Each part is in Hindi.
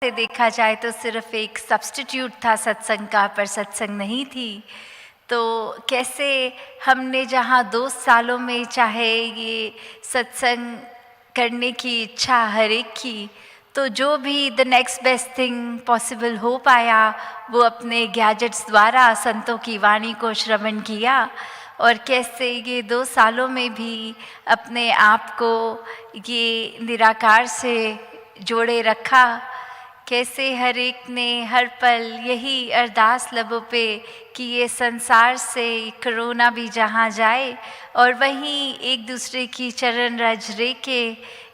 से देखा जाए तो सिर्फ एक सब्स्टिट्यूट था सत्संग का, पर सत्संग नहीं थी। तो कैसे हमने जहाँ 2 सालों में चाहे ये सत्संग करने की इच्छा हर एक की, तो जो भी the next best thing possible हो पाया वो अपने गैजेट्स द्वारा संतों की वाणी को श्रवण किया। और कैसे ये 2 सालों में भी अपने आप को ये निराकार से जोड़े रखा। कैसे हर एक ने हर पल यही अरदास लबों पे कि ये संसार से कोरोना भी जहाँ जाए, और वहीं एक दूसरे की चरण रज रे के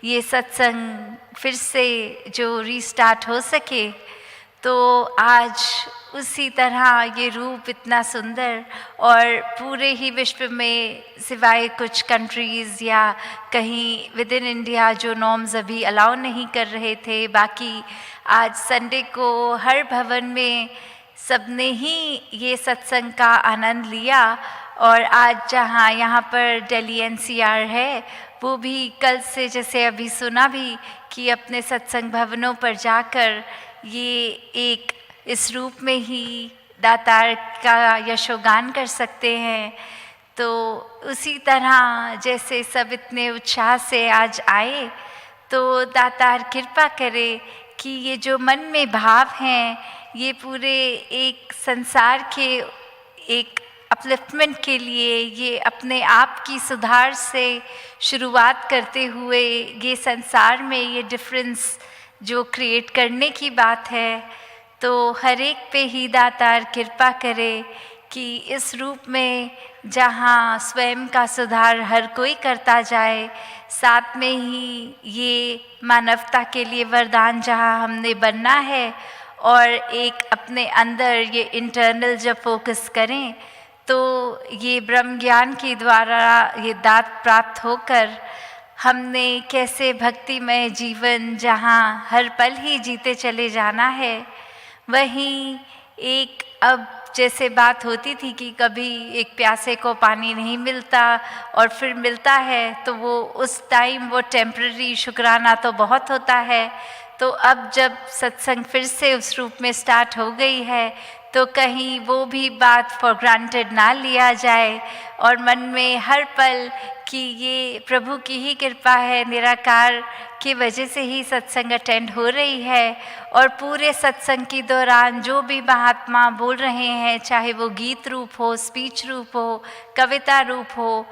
ये सत्संग फिर से जो रीस्टार्ट हो सके। तो आज उसी तरह ये रूप इतना सुंदर, और पूरे ही विश्व में सिवाय कुछ कंट्रीज़ या कहीं विद इन इंडिया जो नॉर्म्स अभी अलाउ नहीं कर रहे थे, बाकी आज संडे को हर भवन में सबने ही ये सत्संग का आनंद लिया। और आज जहाँ यहाँ पर दिल्ली एनसीआर है, वो भी कल से जैसे अभी सुना भी कि अपने सत्संग भवनों पर जाकर ये एक इस रूप में ही दातार का यशोगान कर सकते हैं। तो उसी तरह जैसे सब इतने उत्साह से आज आए, तो दातार कृपा करे कि ये जो मन में भाव हैं ये पूरे एक संसार के एक अपलिफ्टमेंट के लिए, ये अपने आप की सुधार से शुरुआत करते हुए ये संसार में ये डिफरेंस जो क्रिएट करने की बात है, तो हर एक पे ही दातार कृपा करे कि इस रूप में जहाँ स्वयं का सुधार हर कोई करता जाए, साथ में ही ये मानवता के लिए वरदान जहाँ हमने बनना है, और एक अपने अंदर ये इंटरनल जब फोकस करें तो ये ब्रह्म ज्ञान के द्वारा ये दात प्राप्त होकर हमने कैसे भक्तिमय जीवन जहाँ हर पल ही जीते चले जाना है। वहीं एक अब जैसे बात होती थी कि कभी एक प्यासे को पानी नहीं मिलता और फिर मिलता है, तो वो उस टाइम वो टेम्पररी शुक्राना तो बहुत होता है। तो अब जब सत्संग फिर से उस रूप में स्टार्ट हो गई है, तो कहीं वो भी बात फॉर ग्रांटेड ना लिया जाए, और मन में हर पल कि ये प्रभु की ही कृपा है, निराकार की वजह से ही सत्संग अटेंड हो रही है। और पूरे सत्संग के दौरान जो भी महात्मा बोल रहे हैं, चाहे वो गीत रूप हो, स्पीच रूप हो, कविता रूप हो,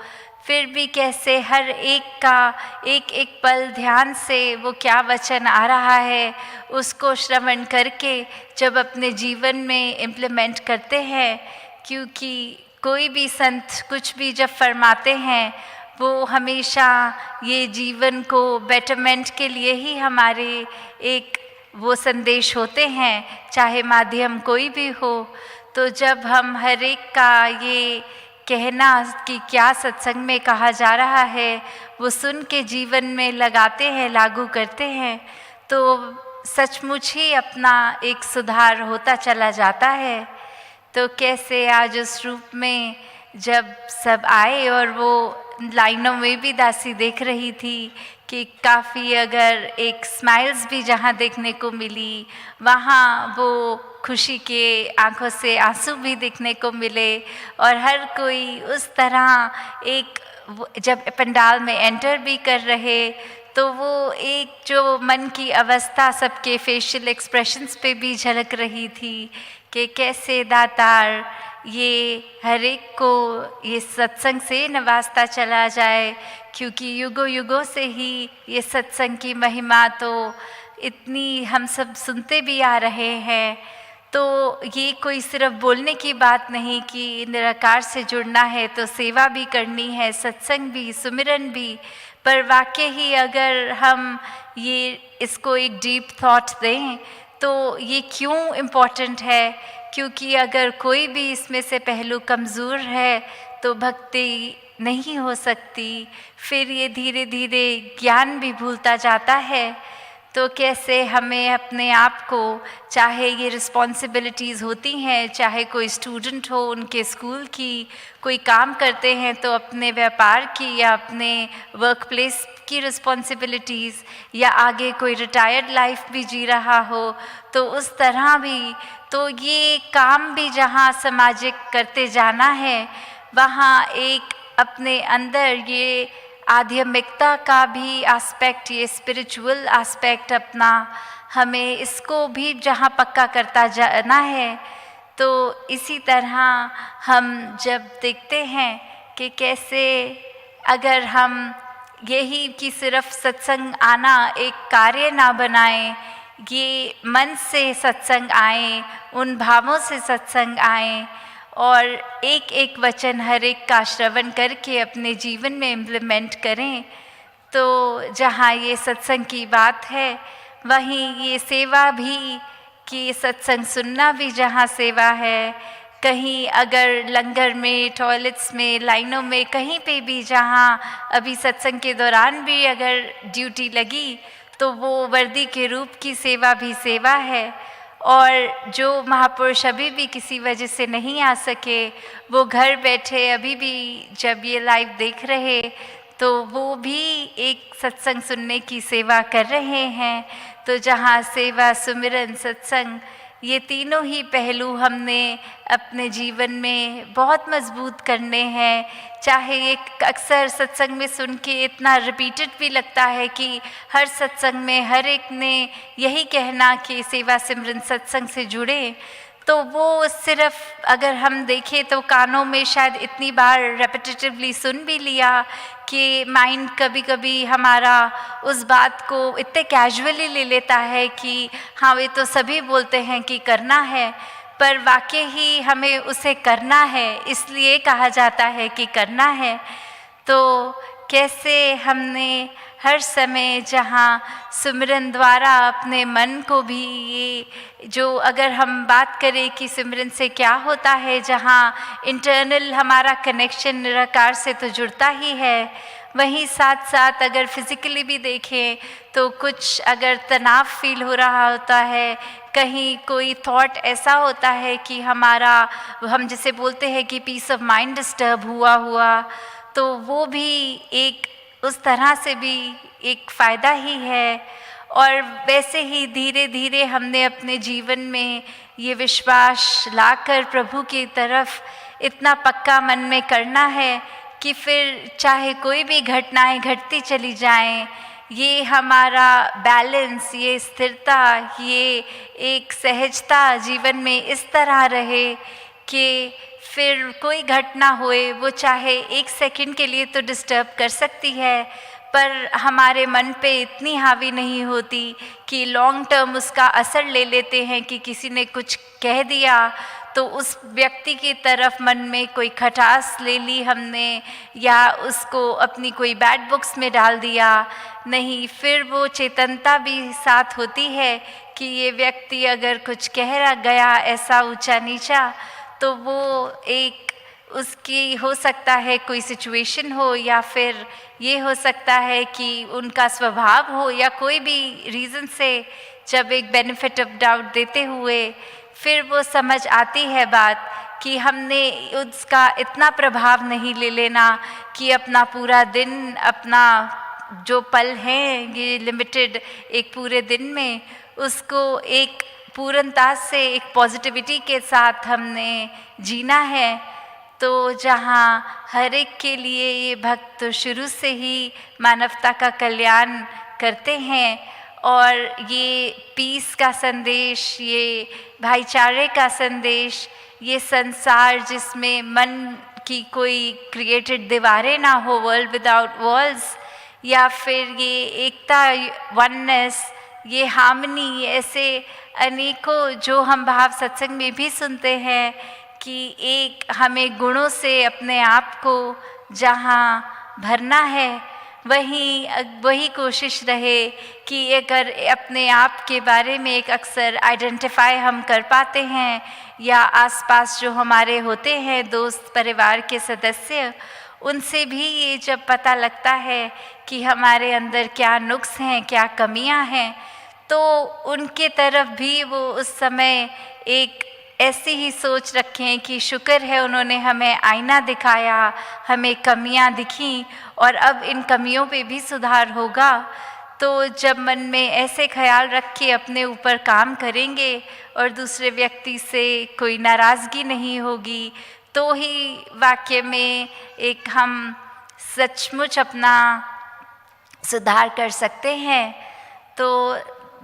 फिर भी कैसे हर एक का एक एक पल ध्यान से वो क्या वचन आ रहा है उसको श्रवण करके जब अपने जीवन में इम्प्लीमेंट करते हैं। क्योंकि कोई भी संत कुछ भी जब फरमाते हैं वो हमेशा ये जीवन को बेटरमेंट के लिए ही हमारे एक वो संदेश होते हैं, चाहे माध्यम कोई भी हो। तो जब हम हर एक का ये कहना कि क्या सत्संग में कहा जा रहा है वो सुन के जीवन में लगाते हैं, लागू करते हैं, तो सचमुच ही अपना एक सुधार होता चला जाता है। तो कैसे आज उस रूप में जब सब आए, और वो लाइनों में भी दासी देख रही थी कि काफ़ी अगर एक स्माइल्स भी जहाँ देखने को मिली, वहाँ वो खुशी के आंखों से आंसू भी देखने को मिले। और हर कोई उस तरह एक जब पंडाल में एंटर भी कर रहे, तो वो एक जो मन की अवस्था सबके फेशियल एक्सप्रेशंस पे भी झलक रही थी कि कैसे दातार ये हर एक को ये सत्संग से नवाजता चला जाए। क्योंकि युगों युगों से ही ये सत्संग की महिमा तो इतनी हम सब सुनते भी आ रहे हैं। तो ये कोई सिर्फ बोलने की बात नहीं कि निराकार से जुड़ना है तो सेवा भी करनी है, सत्संग भी, सुमिरन भी, पर वाकई ही अगर हम ये इसको एक डीप थॉट दें तो ये क्यों इम्पोर्टेंट है। क्योंकि अगर कोई भी इसमें से पहलू कमज़ोर है तो भक्ति नहीं हो सकती, फिर ये धीरे धीरे ज्ञान भी भूलता जाता है। तो कैसे हमें अपने आप को, चाहे ये रिस्पॉन्सिबिलिटीज़ होती हैं, चाहे कोई स्टूडेंट हो उनके स्कूल की, कोई काम करते हैं तो अपने व्यापार की या अपने वर्क प्लेस की रिस्पॉन्सिबिलिटीज़, या आगे कोई रिटायर्ड लाइफ भी जी रहा हो तो उस तरह भी, तो ये काम भी जहाँ सामाजिक करते जाना है, वहाँ एक अपने अंदर ये आध्यात्मिकता का भी एस्पेक्ट, ये स्पिरिचुअल एस्पेक्ट अपना, हमें इसको भी जहाँ पक्का करता जाना है। तो इसी तरह हम जब देखते हैं कि कैसे अगर हम यही कि सिर्फ सत्संग आना एक कार्य ना बनाएं, ये मन से सत्संग आए, उन भावों से सत्संग आए और एक एक वचन हर एक का श्रवण करके अपने जीवन में इम्प्लीमेंट करें। तो जहाँ ये सत्संग की बात है वहीं ये सेवा भी, कि सत्संग सुनना भी जहाँ सेवा है, कहीं अगर लंगर में, टॉयलेट्स में, लाइनों में, कहीं पे भी जहाँ अभी सत्संग के दौरान भी अगर ड्यूटी लगी तो वो वर्दी के रूप की सेवा भी सेवा है। और जो महापुरुष अभी भी किसी वजह से नहीं आ सके, वो घर बैठे अभी भी जब ये लाइव देख रहे तो वो भी एक सत्संग सुनने की सेवा कर रहे हैं। तो जहाँ सेवा, सुमिरन, सत्संग, ये तीनों ही पहलू हमने अपने जीवन में बहुत मजबूत करने हैं। चाहे एक अक्सर सत्संग में सुन के इतना रिपीटेड भी लगता है कि हर सत्संग में हर एक ने यही कहना कि सेवा सिमरन सत्संग से जुड़े, तो वो सिर्फ अगर हम देखें तो कानों में शायद इतनी बार रेपिटेटिवली सुन भी लिया कि माइंड कभी कभी हमारा उस बात को इतने कैजुअली ले लेता है कि हाँ वे तो सभी बोलते हैं कि करना है, पर वाकई ही हमें उसे करना है, इसलिए कहा जाता है कि करना है। तो कैसे हमने हर समय जहाँ सिमरन द्वारा अपने मन को भी, ये जो अगर हम बात करें कि सिमरन से क्या होता है, जहाँ इंटरनल हमारा कनेक्शन निराकार से तो जुड़ता ही है, वहीं साथ साथ अगर फिज़िकली भी देखें तो कुछ अगर तनाव फील हो रहा होता है, कहीं कोई थॉट ऐसा होता है कि हमारा, हम जिसे बोलते हैं कि पीस ऑफ माइंड डिस्टर्ब हुआ, तो वो भी एक उस तरह से भी एक फ़ायदा ही है। और वैसे ही धीरे धीरे हमने अपने जीवन में ये विश्वास लाकर प्रभु की तरफ इतना पक्का मन में करना है कि फिर चाहे कोई भी घटनाएं घटती चली जाएं, ये हमारा बैलेंस, ये स्थिरता, ये एक सहजता जीवन में इस तरह रहे कि फिर कोई घटना होए, वो चाहे एक सेकंड के लिए तो डिस्टर्ब कर सकती है, पर हमारे मन पे इतनी हावी नहीं होती कि लॉन्ग टर्म उसका असर ले लेते हैं कि किसी ने कुछ कह दिया तो उस व्यक्ति की तरफ मन में कोई खटास ले ली हमने, या उसको अपनी कोई बैड बुक्स में डाल दिया। नहीं, फिर वो चेतनता भी साथ होती है कि ये व्यक्ति अगर कुछ कह गया ऐसा ऊंचा नीचा, तो वो एक उसकी हो सकता है कोई सिचुएशन हो, या फिर ये हो सकता है कि उनका स्वभाव हो, या कोई भी रीज़न से जब एक बेनिफिट ऑफ डाउट देते हुए फिर वो समझ आती है बात कि हमने उसका इतना प्रभाव नहीं ले लेना कि अपना पूरा दिन, अपना जो पल हैं ये लिमिटेड एक पूरे दिन में, उसको एक पूर्णता से एक पॉजिटिविटी के साथ हमने जीना है। तो जहाँ हर एक के लिए ये भक्त तो शुरू से ही मानवता का कल्याण करते हैं, और ये पीस का संदेश, ये भाईचारे का संदेश, ये संसार जिसमें मन की कोई क्रिएटेड दीवारें ना हो, वर्ल्ड विदाउट वॉल्स, या फिर ये एकता, वननेस, ये हार्मनी, ऐसे अनेकों जो हम भाव सत्संग में भी सुनते हैं कि एक हमें गुणों से अपने आप को जहाँ भरना है, वही कोशिश रहे कि अगर अपने आप के बारे में एक अक्सर आइडेंटिफाई हम कर पाते हैं, या आसपास जो हमारे होते हैं दोस्त, परिवार के सदस्य, उनसे भी ये जब पता लगता है कि हमारे अंदर क्या नुक्स हैं, क्या कमियां हैं, तो उनके तरफ भी वो उस समय एक ऐसी ही सोच रखें कि शुक्र है उन्होंने हमें आईना दिखाया, हमें कमियां दिखीं और अब इन कमियों पे भी सुधार होगा। तो जब मन में ऐसे ख्याल रख के अपने ऊपर काम करेंगे और दूसरे व्यक्ति से कोई नाराज़गी नहीं होगी, तो ही वाकई में एक हम सचमुच अपना सुधार कर सकते हैं। तो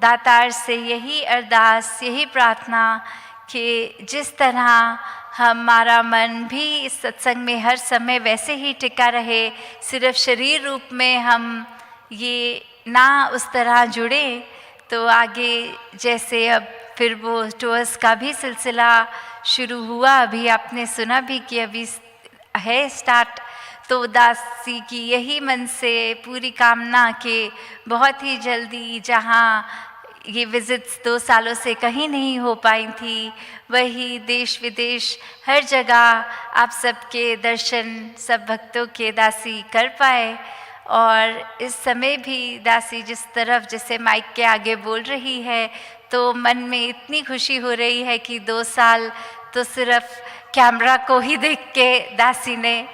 दातार से यही अरदास, यही प्रार्थना कि जिस तरह हमारा मन भी इस सत्संग में हर समय वैसे ही टिका रहे, सिर्फ शरीर रूप में हम ये ना उस तरह जुड़े, तो आगे जैसे अब फिर वो टूर्स का भी सिलसिला शुरू हुआ, अभी आपने सुना भी कि अभी है स्टार्ट। तो दासी की यही मन से पूरी कामना कि बहुत ही जल्दी जहाँ ये विज़िट्स 2 सालों से कहीं नहीं हो पाई थी, वही देश विदेश हर जगह आप सबके दर्शन सब भक्तों के दासी कर पाए। और इस समय भी दासी जिस तरफ जैसे माइक के आगे बोल रही है, तो मन में इतनी खुशी हो रही है कि 2 साल तो सिर्फ कैमरा को ही देख के दासी ने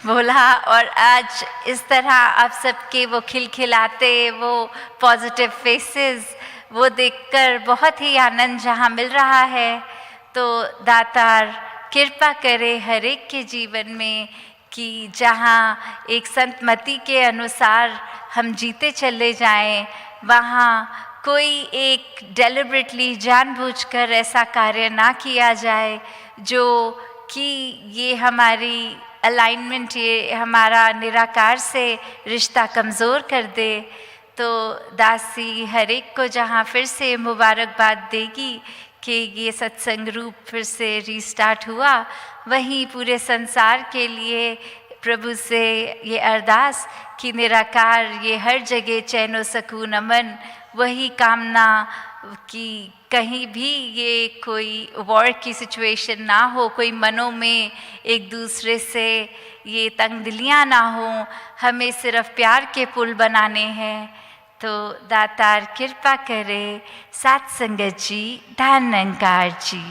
बोला, और आज इस तरह आप सबके वो खिलखिलाते वो पॉजिटिव फेसेस वो देखकर बहुत ही आनंद जहाँ मिल रहा है। तो दातार कृपा करे हर एक के जीवन में कि जहाँ एक संतमति के अनुसार हम जीते चले जाएं, वहाँ कोई एक डेलिबरेटली जानबूझकर ऐसा कार्य ना किया जाए जो कि ये हमारी अलाइनमेंट, ये हमारा निराकार से रिश्ता कमज़ोर कर दे। तो दासी हर एक को जहाँ फिर से मुबारकबाद देगी कि ये सत्संग रूप फिर से रीस्टार्ट हुआ, वहीं पूरे संसार के लिए प्रभु से ये अरदास कि निराकार ये हर जगह चैन सुकून अमन, वही कामना कि कहीं भी ये कोई वॉर की सिचुएशन ना हो, कोई मनों में एक दूसरे से ये तंगदिलियाँ ना हो, हमें सिर्फ प्यार के पुल बनाने हैं। तो दातार कृपा करे। सात संगत जी, धन निरंकार जी।